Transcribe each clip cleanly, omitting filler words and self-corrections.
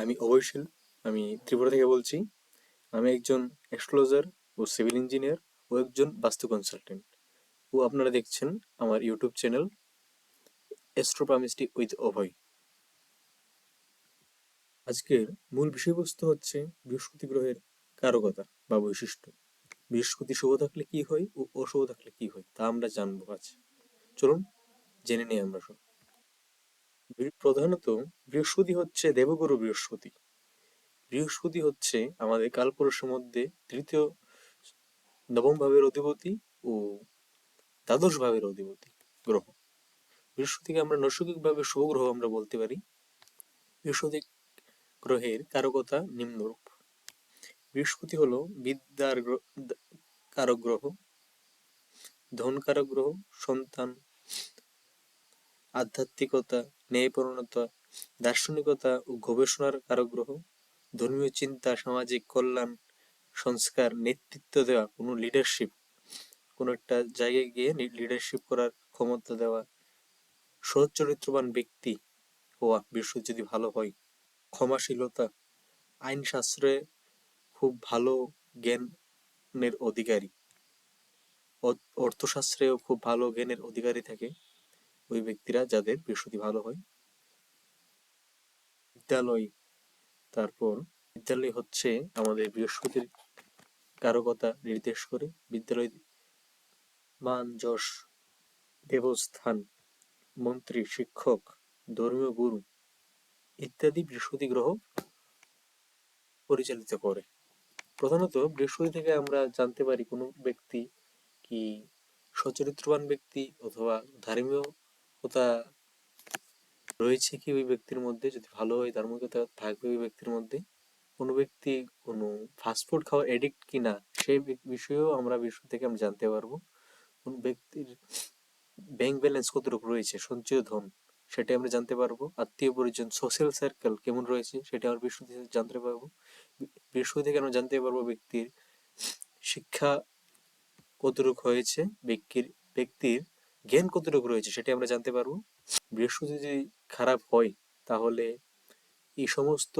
আমি অবৈশিল। আমি ত্রিপুরা থেকে বলছি। আমি একজন অ্যাস্ট্রোলজার ও সিভিল ইঞ্জিনিয়ার ও একজন বাস্তু কনসালটেন্ট। ও আপনারা দেখছেন আমার ইউটিউব চ্যানেল অ্যাস্ট্রোপামিস্ট্রি উইথ অভয়। আজকের মূল বিষয়বস্তু হচ্ছে বৃহস্পতি গ্রহের কারকতা বা বৈশিষ্ট্য। বৃহস্পতি শুভ থাকলে কি হয় ও অশুভ থাকলে কি হয় তা আমরা জানবো আজ। চলুন জেনে নিই আমরা সব। প্রধানত বৃহস্পতি হচ্ছে দেবগুরু বৃহস্পতি। বৃহস্পতি হচ্ছে আমাদের কালপুরুষের মধ্যে তৃতীয় নবম ভাবের অধিপতি ও দ্বাদশ ভাবের অধিপতি গ্রহ। বৃহস্পতিকে আমরা নৈসর্গিক ভাবে শুভ গ্রহ আমরা বলতে পারি। বৃহস্পতি গ্রহের কারকতা নিম্নরূপ। বৃহস্পতি হলো বিদ্যার কারক গ্রহ, ধন কারক গ্রহ, সন্তান, আধ্যাত্মিকতা, ন্যায়পরণতা, দার্শনিকতা ও গবেষণার কারক গ্রহ, ধর্মীয় চিন্তা, সামাজিক কল্যাণ, সংস্কার, নেতৃত্ব দেওয়া, কোনো লিডারশিপ, কোনো একটা জায়গায় গিয়ে লিডারশিপ করার ক্ষমতা দেওয়া, সৎ চরিত্রবান ব্যক্তি হওয়া বৃহস্পতি যদি ভালো হয়, ক্ষমাশীলতা, আইন শাস্ত্রে খুব ভালো জ্ঞানের অধিকারী, অর্থশাস্ত্রেও খুব ভালো জ্ঞানের অধিকারী থাকে ওই ব্যক্তিরা, যাদের বৃহস্পতি ভালো হয়। বিদ্যালয়, তারপর বিদ্যালয় হচ্ছে আমাদের বৃহস্পতির কারকতা নির্দেশ করে। বিদ্যালয় মান, যশ, দেবস্থান, মন্ত্রী, শিক্ষক, ধর্মীয় গুরু ইত্যাদি বৃহস্পতি গ্রহ পরিচালিত করে। প্রধানত বৃহস্পতি থেকে আমরা জানতে পারি কোনো ব্যক্তি কি সচরিত্রবান ব্যক্তি অথবা ধার্মিকতা রয়েছে কি ওই ব্যক্তির মধ্যে। যদি ভালো হয় ধার্মিকতা থাকবে ওই ব্যক্তির মধ্যে। কোনো ব্যক্তি কোনো ফাস্টফুড খাওয়ার এডিক্ট কিনা সেই বিষয়েও আমরা বৃহস্পতি থেকে আমরা জানতে পারবো। কোন ব্যক্তির ব্যাংক ব্যালেন্স কতটুকু রয়েছে, সঞ্চয় ধন, সেটা আমরা জানতে পারবো। আত্মীয় পরিজন, সোশ্যাল সার্কেল কেমন রয়েছে সেটা আমরা বৃহস্পতি থেকে জানতে পারবো। বৃহস্পতি থেকে আমরা জানতে পারবো ব্যক্তির শিক্ষা কতটুকু হয়েছে, ব্যক্তির জ্ঞান কতটুকু রয়েছে সেটা আমরা জানতে পারবো। বৃহস্পতি যদি খারাপ হয় তাহলে এই সমস্ত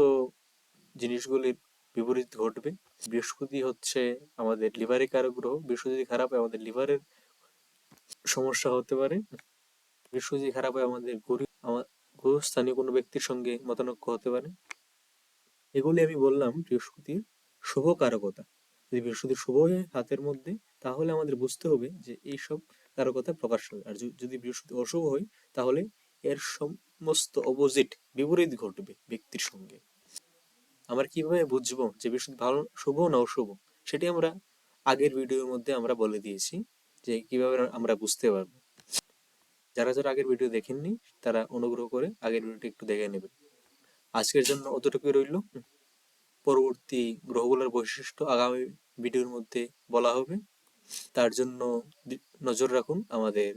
জিনিসগুলির বিপরীত ঘটবে। বৃহস্পতি হচ্ছে আমাদের লিভারের কারক গ্রহ। বৃহস্পতি যদি খারাপ হয় আমাদের লিভারের সমস্যা হতে পারে। বৃহস্পতি যদি খারাপ হয় আমাদের গুরুস্থানীয় কোনো ব্যক্তির সঙ্গে মতানৈক্য হতে পারে। এগুলি আমি বললাম বৃহস্পতির শুভ কারকতা। যদি বৃহস্পতি শুভ হয় হাতের মধ্যে তাহলে আমাদের বুঝতে হবে যে এইসব কারকতা প্রকাশ হবে। আর যদি বৃহস্পতি অশুভ হয় তাহলে এর সমস্ত অপোজিট, বিপরীত ঘটবে ব্যক্তির সঙ্গে। আমরা কিভাবে বুঝবো যে বৃহস্পতি ভালো, শুভ না অশুভ, সেটি আমরা আগের ভিডিওর মধ্যে আমরা বলে দিয়েছি যে কিভাবে আমরা বুঝতে পারবো। যারা যারা আগের ভিডিও দেখেননি তারা অনুগ্রহ করে আগের ভিডিওটি একটু দেখে নেবেন। আজকের জন্য অতটুকুই রইল। পরবর্তী গ্রহগুলোর বৈশিষ্ট্য আগামী ভিডিওর মধ্যে বলা হবে। তার জন্য নজর রাখুন আমাদের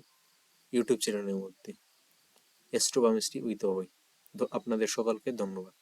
ইউটিউব চ্যানেলের মধ্যে অ্যাস্ট্রোপামিস্ট্রি উইথ অভয়। আপনাদের সকলকে ধন্যবাদ।